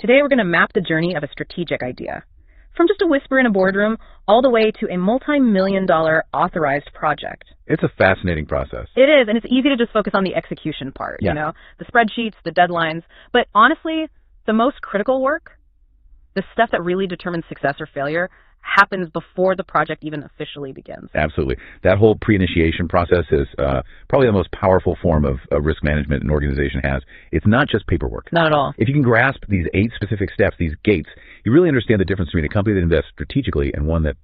Today we're going to map the journey of a strategic idea. From just a whisper in a boardroom all the way to a multi-million-dollar authorized project. It's a fascinating process. It is, and it's easy to just focus on the execution part, Yeah. you know, the spreadsheets, the deadlines. But honestly, the most critical work, the stuff that really determines success or failure, happens before the project even officially begins. Absolutely. That whole pre-initiation process is probably the most powerful form of risk management an organization has. It's not just paperwork. Not at all. If you can grasp these 8 specific steps, these gates, you really understand the difference between a company that invests strategically and one that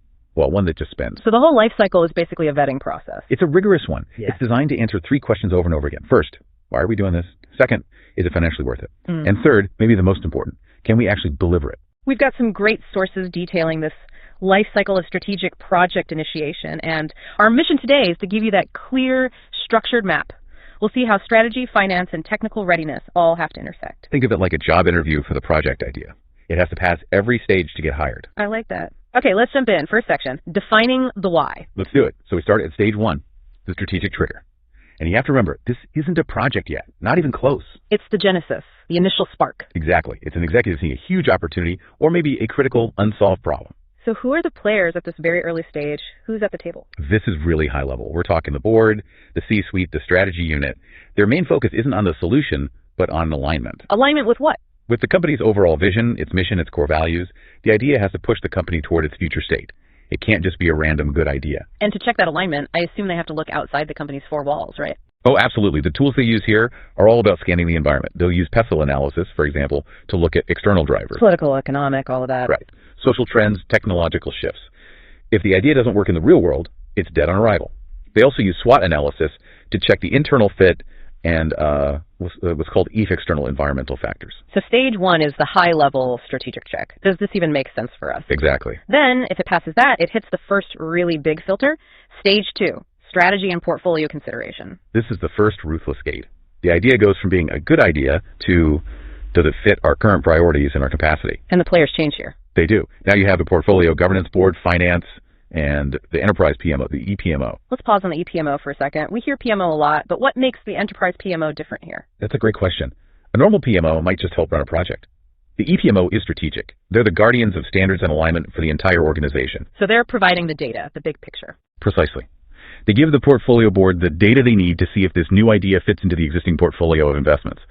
just spends. So the whole life cycle is basically a vetting process. It's a rigorous one. Yeah. It's designed to answer 3 questions over and over again. First, why are we doing this? Second, is it financially worth it? And third, maybe the most important, can we actually deliver it? We've got some great sources detailing this life cycle of strategic project initiation, and our mission today is to give you that clear, structured map. We'll see how strategy, finance, and technical readiness all have to intersect. Think of it like a job interview for the project idea. It has to pass every stage to get hired. I like that. Okay, let's jump in. First section, defining the why. Let's do it. So we start at stage 1, the strategic trigger. And you have to remember, this isn't a project yet, not even close. It's the genesis, the initial spark. Exactly. It's an executive seeing a huge opportunity or maybe a critical unsolved problem. So who are the players at this very early stage? Who's at the table? This is really high level. We're talking the board, the C-suite, the strategy unit. Their main focus isn't on the solution, but on alignment. Alignment with what? With the company's overall vision, its mission, its core values, the idea has to push the company toward its future state. It can't just be a random good idea. And to check that alignment, I assume they have to look outside the company's 4 walls, right? Oh, absolutely. The tools they use here are all about scanning the environment. They'll use PESTLE analysis, for example, to look at external drivers. Political, economic, all of that. Right. Social trends, technological shifts. If the idea doesn't work in the real world, it's dead on arrival. They also use SWOT analysis to check the internal fit and what's called EF external environmental factors. So stage 1 is the high-level strategic check. Does this even make sense for us? Exactly. Then, if it passes that, it hits the first really big filter, stage 2, strategy and portfolio consideration. This is the first ruthless gate. The idea goes from being a good idea to, does it fit our current priorities and our capacity? And the players change here. They do. Now you have the portfolio governance board, finance, and the enterprise PMO, the EPMO. Let's pause on the EPMO for a second. We hear PMO a lot, but what makes the enterprise PMO different here? That's a great question. A normal PMO might just help run a project. The EPMO is strategic. They're the guardians of standards and alignment for the entire organization. So they're providing the data, the big picture. Precisely. They give the portfolio board the data they need to see if this new idea fits into the existing portfolio of investments.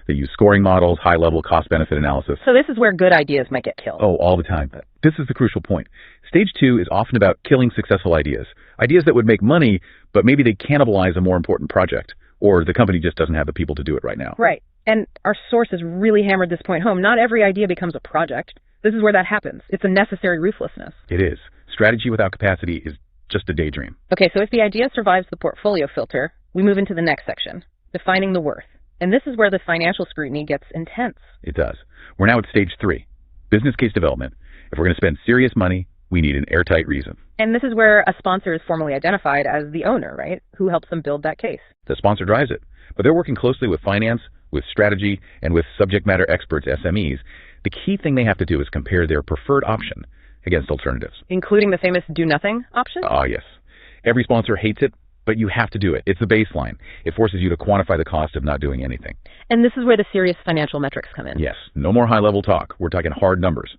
They use scoring models, high-level cost-benefit analysis. So this is where good ideas might get killed. Oh, all the time. This is the crucial point. Stage 2 is often about killing successful ideas. Ideas that would make money, but maybe they cannibalize a more important project, or the company just doesn't have the people to do it right now. Right. And our sources really hammered this point home. Not every idea becomes a project. This is where that happens. It's a necessary ruthlessness. It is. Strategy without capacity is just a daydream. Okay, so if the idea survives the portfolio filter, we move into the next section, defining the worth. And this is where the financial scrutiny gets intense. It does. We're now at stage 3, business case development. If we're going to spend serious money, we need an airtight reason. And this is where a sponsor is formally identified as the owner, right? Who helps them build that case. The sponsor drives it, but they're working closely with finance, with strategy, and with subject matter experts, SMEs. The key thing they have to do is compare their preferred option against alternatives. Including the famous do-nothing option? Ah, yes. Every sponsor hates it, but you have to do it. It's the baseline. It forces you to quantify the cost of not doing anything. And this is where the serious financial metrics come in. Yes. No more high-level talk. We're talking hard numbers.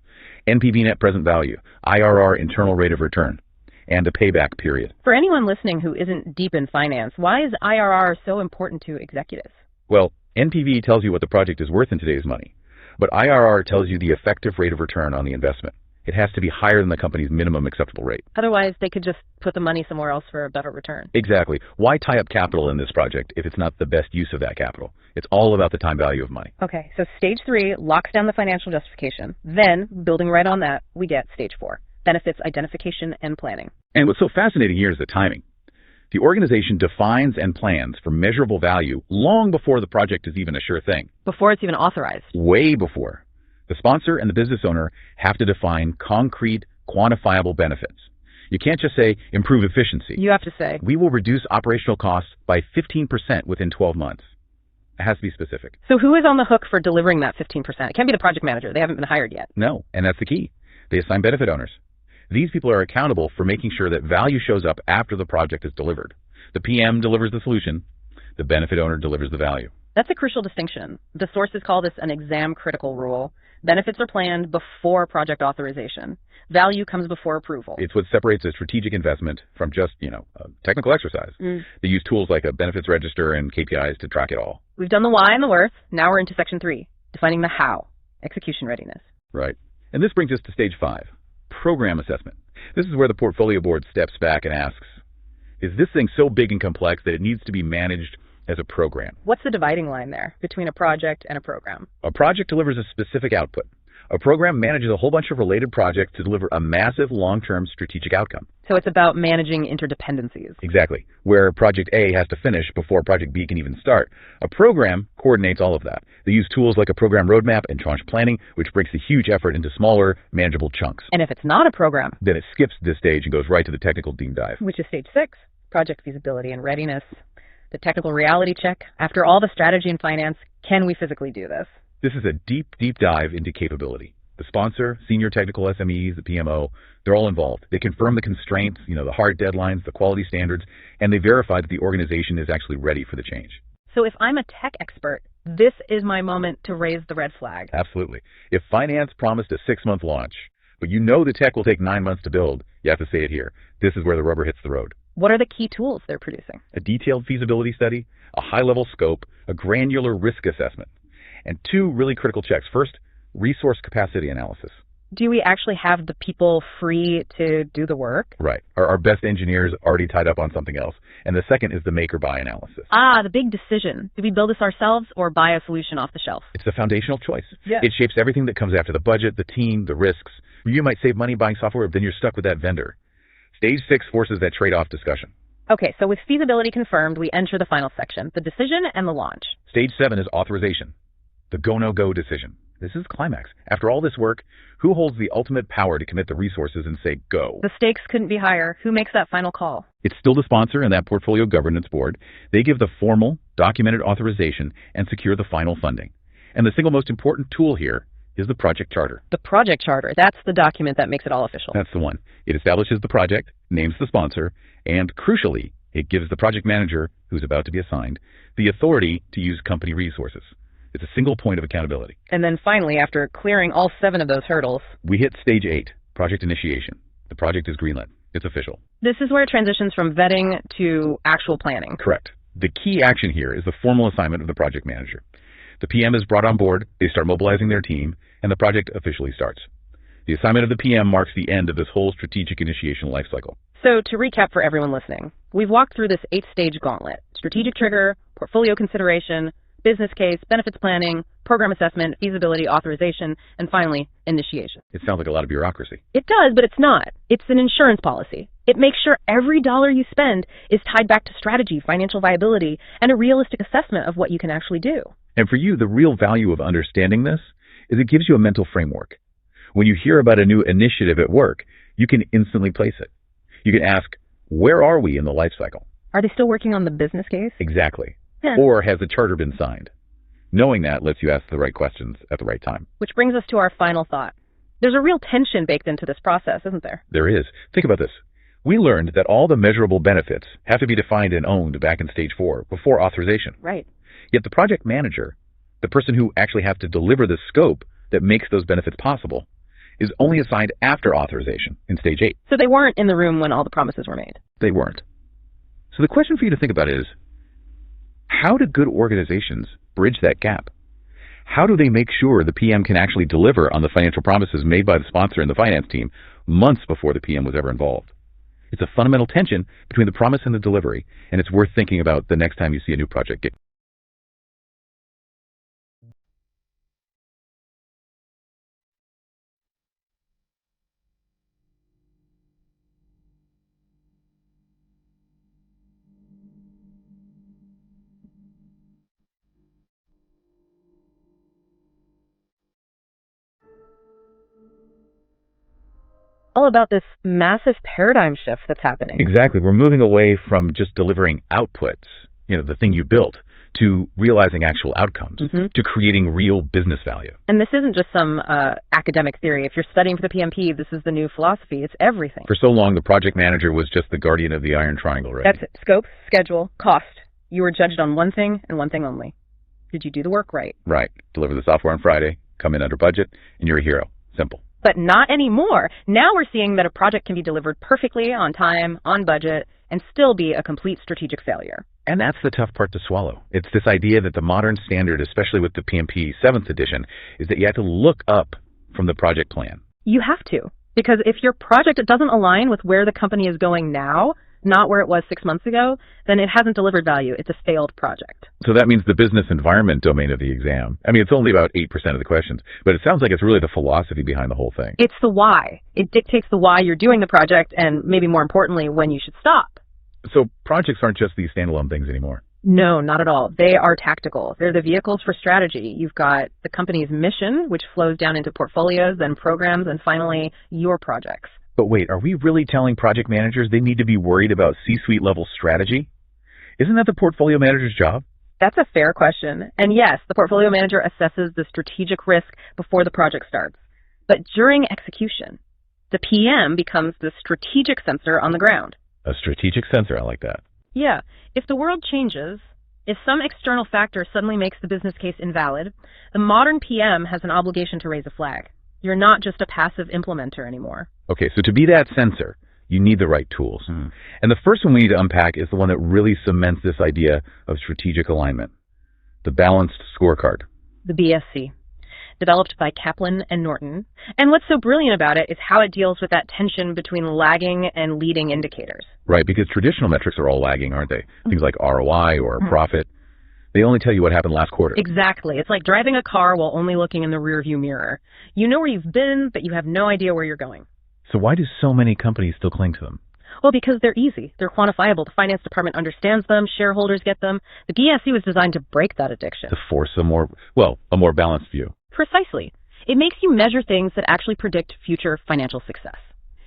NPV net present value, IRR internal rate of return, and a payback period. For anyone listening who isn't deep in finance, why is IRR so important to executives? Well, NPV tells you what the project is worth in today's money, but IRR tells you the effective rate of return on the investment. It has to be higher than the company's minimum acceptable rate. Otherwise, they could just put the money somewhere else for a better return. Exactly. Why tie up capital in this project if it's not the best use of that capital? It's all about the time value of money. Okay, so stage 3 locks down the financial justification. Then, building right on that, we get stage 4, benefits identification and planning. And what's so fascinating here is the timing. The organization defines and plans for measurable value long before the project is even a sure thing. Before it's even authorized. Way before. The sponsor and the business owner have to define concrete, quantifiable benefits. You can't just say, improve efficiency. You have to say, we will reduce operational costs by 15% within 12 months. It has to be specific. So who is on the hook for delivering that 15%? It can't be the project manager. They haven't been hired yet. No, and that's the key. They assign benefit owners. These people are accountable for making sure that value shows up after the project is delivered. The PM delivers the solution. The benefit owner delivers the value. That's a crucial distinction. The sources call this an exam critical rule. Benefits are planned before project authorization. Value comes before approval. It's what separates a strategic investment from just, a technical exercise. They use tools like a benefits register and KPIs to track it all. We've done the why and the worth. Now we're into section 3, defining the how, execution readiness. Right. And this brings us to stage 5, program assessment. This is where the portfolio board steps back and asks, is this thing so big and complex that it needs to be managed as a program? What's the dividing line there between a project and a program? A project delivers a specific output. A program manages a whole bunch of related projects to deliver a massive long-term strategic outcome. So it's about managing interdependencies. Exactly. Where project A has to finish before project B can even start. A program coordinates all of that. They use tools like a program roadmap and tranche planning, which breaks the huge effort into smaller, manageable chunks. And if it's not a program, then it skips this stage and goes right to the technical deep dive. Which is stage 6, project feasibility and readiness. The technical reality check. After all the strategy and finance, can we physically do this? This is a deep, deep dive into capability. The sponsor, senior technical SMEs, the PMO, they're all involved. They confirm the constraints, the hard deadlines, the quality standards, and they verify that the organization is actually ready for the change. So if I'm a tech expert, this is my moment to raise the red flag. Absolutely. If finance promised a 6-month launch, but the tech will take 9 months to build, you have to say it here. This is where the rubber hits the road. What are the key tools they're producing? A detailed feasibility study, a high-level scope, a granular risk assessment, and 2 really critical checks. First, resource capacity analysis. Do we actually have the people free to do the work? Right. Are our best engineers already tied up on something else? And the second is the make or buy analysis. The big decision. Do we build this ourselves or buy a solution off the shelf? It's a foundational choice. Yeah. It shapes everything that comes after: the budget, the team, the risks. You might save money buying software, but then you're stuck with that vendor. Stage 6 forces that trade-off discussion. Okay, so with feasibility confirmed, we enter the final section, the decision and the launch. Stage 7 is authorization, the go-no-go decision. This is climax. After all this work, who holds the ultimate power to commit the resources and say go? The stakes couldn't be higher. Who makes that final call? It's still the sponsor and that portfolio governance board. They give the formal, documented authorization and secure the final funding. And the single most important tool here is the project charter. The project charter, that's the document that makes it all official. That's the one. It establishes the project, names the sponsor, and crucially, it gives the project manager, who's about to be assigned, the authority to use company resources. It's a single point of accountability. And then finally, after clearing all 7 of those hurdles, we hit stage 8, project initiation. The project is greenlit. It's official. This is where it transitions from vetting to actual planning. Correct. The key action here is the formal assignment of the project manager. The PM is brought on board, they start mobilizing their team, and the project officially starts. The assignment of the PM marks the end of this whole strategic initiation lifecycle. So to recap for everyone listening, we've walked through this 8-stage gauntlet: strategic trigger, portfolio consideration, business case, benefits planning, program assessment, feasibility, authorization, and finally, initiation. It sounds like a lot of bureaucracy. It does, but it's not. It's an insurance policy. It makes sure every dollar you spend is tied back to strategy, financial viability, and a realistic assessment of what you can actually do. And for you, the real value of understanding this is it gives you a mental framework. When you hear about a new initiative at work, you can instantly place it. You can ask, where are we in the life cycle? Are they still working on the business case? Exactly. Or has the charter been signed? Knowing that lets you ask the right questions at the right time. Which brings us to our final thought. There's a real tension baked into this process, isn't there? There is. Think about this. We learned that all the measurable benefits have to be defined and owned back in stage 4 before authorization. Right. Yet the project manager, the person who actually has to deliver the scope that makes those benefits possible, is only assigned after authorization in stage 8. So they weren't in the room when all the promises were made. They weren't. So the question for you to think about is, how do good organizations bridge that gap? How do they make sure the PM can actually deliver on the financial promises made by the sponsor and the finance team months before the PM was ever involved? It's a fundamental tension between the promise and the delivery, and it's worth thinking about the next time you see a new project get. All about this massive paradigm shift that's happening. Exactly. We're moving away from just delivering outputs, the thing you built, to realizing actual outcomes, to creating real business value. And this isn't just some academic theory. If you're studying for the PMP, this is the new philosophy. It's everything. For so long, the project manager was just the guardian of the iron triangle, right? That's it. Scope, schedule, cost. You were judged on one thing and one thing only. Did you do the work right? Right. Deliver the software on Friday, come in under budget, and you're a hero. Simple. But not anymore. Now we're seeing that a project can be delivered perfectly on time, on budget, and still be a complete strategic failure. And that's the tough part to swallow. It's this idea that the modern standard, especially with the PMP 7th edition, is that you have to look up from the project plan. You have to, because if your project doesn't align with where the company is going now, not where it was 6 months ago, then it hasn't delivered value. It's a failed project. So that means the business environment domain of the exam. I mean, it's only about 8% of the questions, but it sounds like it's really the philosophy behind the whole thing. It's the why. It dictates the why you're doing the project and maybe more importantly, when you should stop. So projects aren't just these standalone things anymore. No, not at all. They are tactical. They're the vehicles for strategy. You've got the company's mission, which flows down into portfolios, then programs, and finally, your projects. But wait, are we really telling project managers they need to be worried about C-suite level strategy? Isn't that the portfolio manager's job? That's a fair question. And yes, the portfolio manager assesses the strategic risk before the project starts. But during execution, the PM becomes the strategic sensor on the ground. A strategic sensor, I like that. Yeah. If the world changes, if some external factor suddenly makes the business case invalid, the modern PM has an obligation to raise a flag. You're not just a passive implementer anymore. Okay, so to be that sensor, you need the right tools. And the first one we need to unpack is the one that really cements this idea of strategic alignment, the Balanced Scorecard. The BSC, developed by Kaplan and Norton. And what's so brilliant about it is how it deals with that tension between lagging and leading indicators. Right, because traditional metrics are all lagging, aren't they? Things like ROI or profit. They only tell you what happened last quarter. Exactly. It's like driving a car while only looking in the rearview mirror. You know where you've been, but you have no idea where you're going. So why do so many companies still cling to them? Well, because they're easy. They're quantifiable. The finance department understands them. Shareholders get them. The BSC was designed to break that addiction. To force a more balanced view. Precisely. It makes you measure things that actually predict future financial success.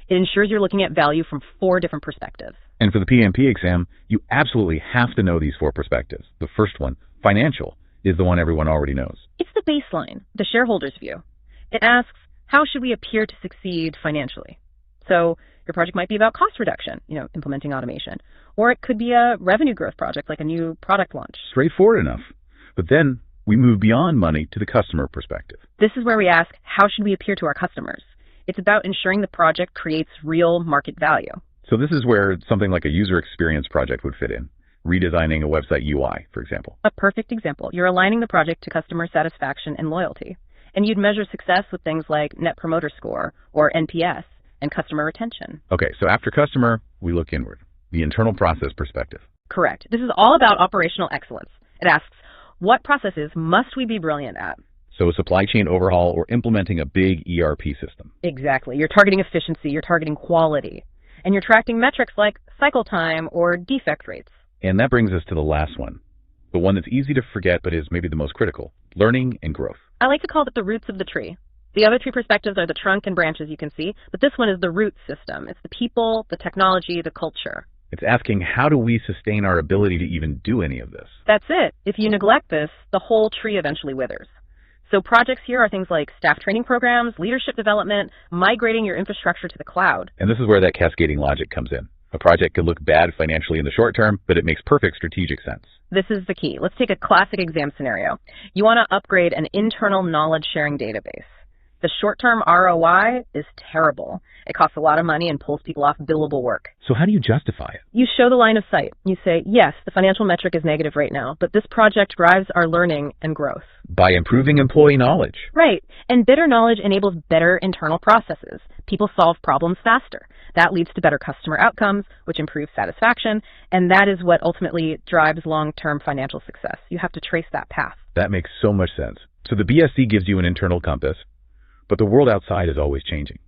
It ensures you're looking at value from 4 different perspectives. And for the PMP exam, you absolutely have to know these 4 perspectives. The first one, financial, is the one everyone already knows. It's the baseline, the shareholder's view. It asks, how should we appear to succeed financially? So your project might be about cost reduction, implementing automation. Or it could be a revenue growth project, like a new product launch. Straightforward enough. But then we move beyond money to the customer perspective. This is where we ask, how should we appear to our customers? It's about ensuring the project creates real market value. So this is where something like a user experience project would fit in. Redesigning a website UI, for example. A perfect example. You're aligning the project to customer satisfaction and loyalty. And you'd measure success with things like Net Promoter Score or NPS and customer retention. Okay, so after customer, we look inward. The internal process perspective. Correct. This is all about operational excellence. It asks, what processes must we be brilliant at? So a supply chain overhaul or implementing a big ERP system. Exactly. You're targeting efficiency, you're targeting quality, and you're tracking metrics like cycle time or defect rates. And that brings us to the last one, the one that's easy to forget but is maybe the most critical, learning and growth. I like to call it the roots of the tree. The other 3 perspectives are the trunk and branches you can see, but this one is the root system. It's the people, the technology, the culture. It's asking, how do we sustain our ability to even do any of this? That's it. If you neglect this, the whole tree eventually withers. So projects here are things like staff training programs, leadership development, migrating your infrastructure to the cloud. And this is where that cascading logic comes in. A project could look bad financially in the short term, but it makes perfect strategic sense. This is the key. Let's take a classic exam scenario. You want to upgrade an internal knowledge sharing database. The short-term ROI is terrible. It costs a lot of money and pulls people off billable work. So how do you justify it? You show the line of sight. You say, yes, the financial metric is negative right now, but this project drives our learning and growth. By improving employee knowledge. Right. And better knowledge enables better internal processes. People solve problems faster. That leads to better customer outcomes, which improves satisfaction, and that is what ultimately drives long-term financial success. You have to trace that path. That makes so much sense. So the BSC gives you an internal compass, but the world outside is always changing,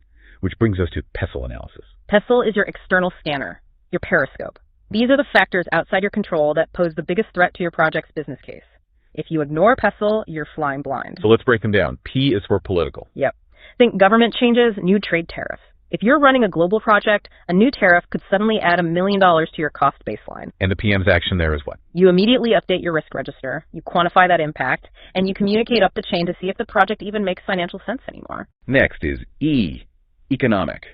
which brings us to PESTLE analysis. PESTLE is your external scanner, your periscope. These are the factors outside your control that pose the biggest threat to your project's business case. If you ignore PESTLE, you're flying blind. So let's break them down. P is for political. Yep. Think government changes, new trade tariffs. If you're running a global project, a new tariff could suddenly add $1 million to your cost baseline. And the PM's action there is what? You immediately update your risk register, you quantify that impact, and you communicate up the chain to see if the project even makes financial sense anymore. Next is E, economic.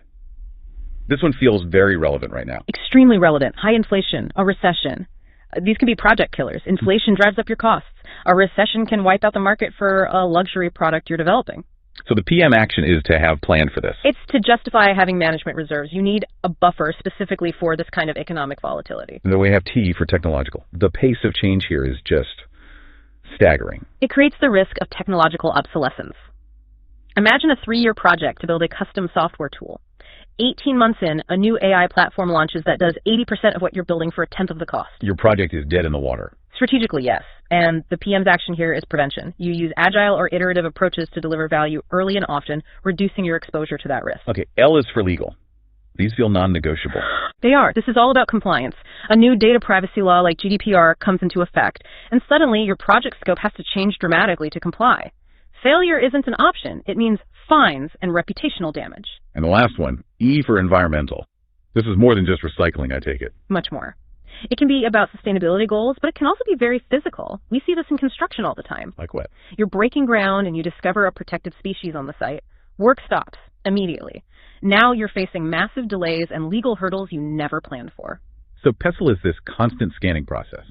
This one feels very relevant right now. Extremely relevant. High inflation, a recession. These can be project killers. Inflation drives up your costs. A recession can wipe out the market for a luxury product you're developing. So the PM action is to have planned for this. It's to justify having management reserves. You need a buffer specifically for this kind of economic volatility. And then we have T for technological. The pace of change here is just staggering. It creates the risk of technological obsolescence. Imagine a 3-year project to build a custom software tool. 18 months in, a new AI platform launches that does 80% of what you're building for a tenth of the cost. Your project is dead in the water. Strategically, yes. And the PM's action here is prevention. You use agile or iterative approaches to deliver value early and often, reducing your exposure to that risk. Okay, L is for legal. These feel non-negotiable. They are. This is all about compliance. A new data privacy law like GDPR comes into effect, and suddenly your project scope has to change dramatically to comply. Failure isn't an option. It means fines and reputational damage. And the last one, E for environmental. This is more than just recycling, I take it. Much more. It can be about sustainability goals, but it can also be very physical. We see this in construction all the time. Like what? You're breaking ground and you discover a protected species on the site. Work stops immediately. Now you're facing massive delays and legal hurdles you never planned for. So PESTLE is this constant scanning process.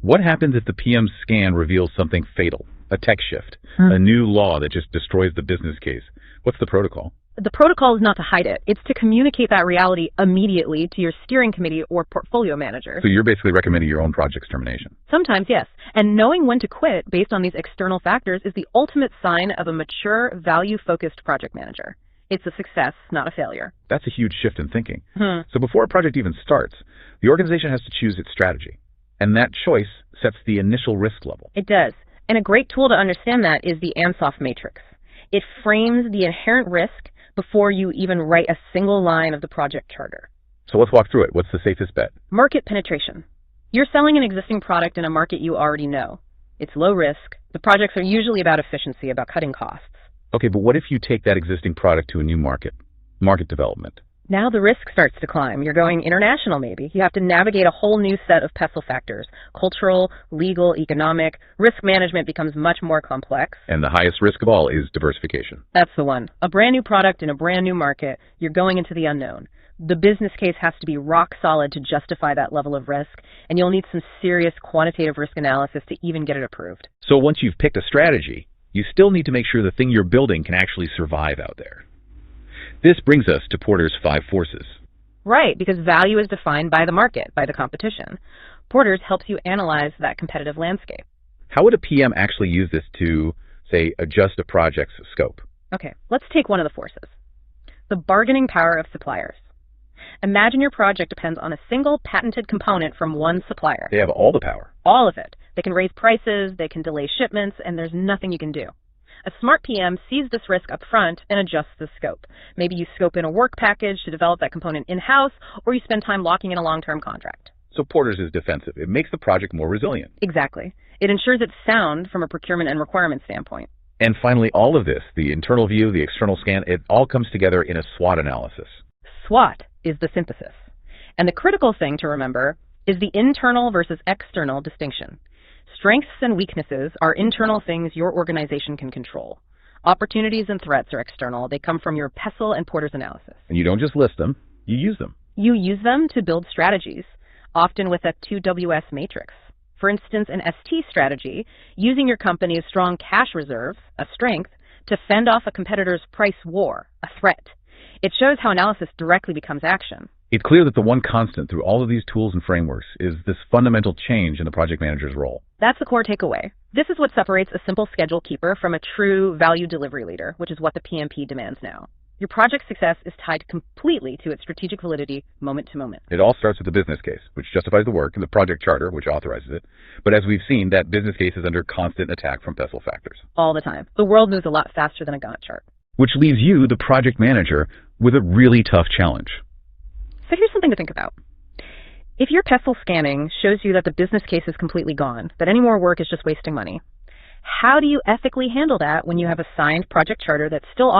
What happens if the PM's scan reveals something fatal? A tech shift, a new law that just destroys the business case. What's the protocol? The protocol is not to hide it. It's to communicate that reality immediately to your steering committee or portfolio manager. So you're basically recommending your own project's termination. Sometimes, yes. And knowing when to quit based on these external factors is the ultimate sign of a mature, value-focused project manager. It's a success, not a failure. That's a huge shift in thinking. So before a project even starts, the organization has to choose its strategy. And that choice sets the initial risk level. It does. And a great tool to understand that is the Ansoff matrix. It frames the inherent risk before you even write a single line of the project charter. So let's walk through it. What's the safest bet? Market penetration. You're selling an existing product in a market you already know. It's low risk. The projects are usually about efficiency, about cutting costs. Okay, but what if you take that existing product to a new market? Market development. Now the risk starts to climb. You're going international, maybe. You have to navigate a whole new set of PESTLE factors. Cultural, legal, economic. Risk management becomes much more complex. And the highest risk of all is diversification. That's the one. A brand new product in a brand new market. You're going into the unknown. The business case has to be rock solid to justify that level of risk, and you'll need some serious quantitative risk analysis to even get it approved. So once you've picked a strategy, you still need to make sure the thing you're building can actually survive out there. This brings us to Porter's 5 forces. Right, because value is defined by the market, by the competition. Porter's helps you analyze that competitive landscape. How would a PM actually use this to, say, adjust a project's scope? Okay, let's take one of the forces. The bargaining power of suppliers. Imagine your project depends on a single patented component from one supplier. They have all the power. All of it. They can raise prices, they can delay shipments, and there's nothing you can do. A smart PM sees this risk up front and adjusts the scope. Maybe you scope in a work package to develop that component in-house, or you spend time locking in a long-term contract. So Porter's is defensive. It makes the project more resilient. Exactly. It ensures it's sound from a procurement and requirement standpoint. And finally, all of this, the internal view, the external scan, it all comes together in a SWOT analysis. SWOT is the synthesis. And the critical thing to remember is the internal versus external distinction. Strengths and weaknesses are internal things your organization can control. Opportunities and threats are external. They come from your PESTLE and Porter's analysis. And you don't just list them, you use them. You use them to build strategies, often with a 2WS matrix. For instance, an ST strategy, using your company's strong cash reserves, a strength, to fend off a competitor's price war, a threat. It shows how analysis directly becomes action. It's clear that the one constant through all of these tools and frameworks is this fundamental change in the project manager's role. That's the core takeaway. This is what separates a simple schedule keeper from a true value delivery leader, which is what the PMP demands now. Your project's success is tied completely to its strategic validity moment to moment. It all starts with the business case, which justifies the work, and the project charter, which authorizes it. But as we've seen, that business case is under constant attack from PESTLE factors. All the time. The world moves a lot faster than a Gantt chart. Which leaves you, the project manager, with a really tough challenge. So here's something to think about. If your PESTLE scanning shows you that the business case is completely gone, that any more work is just wasting money, how do you ethically handle that when you have a signed project charter that's still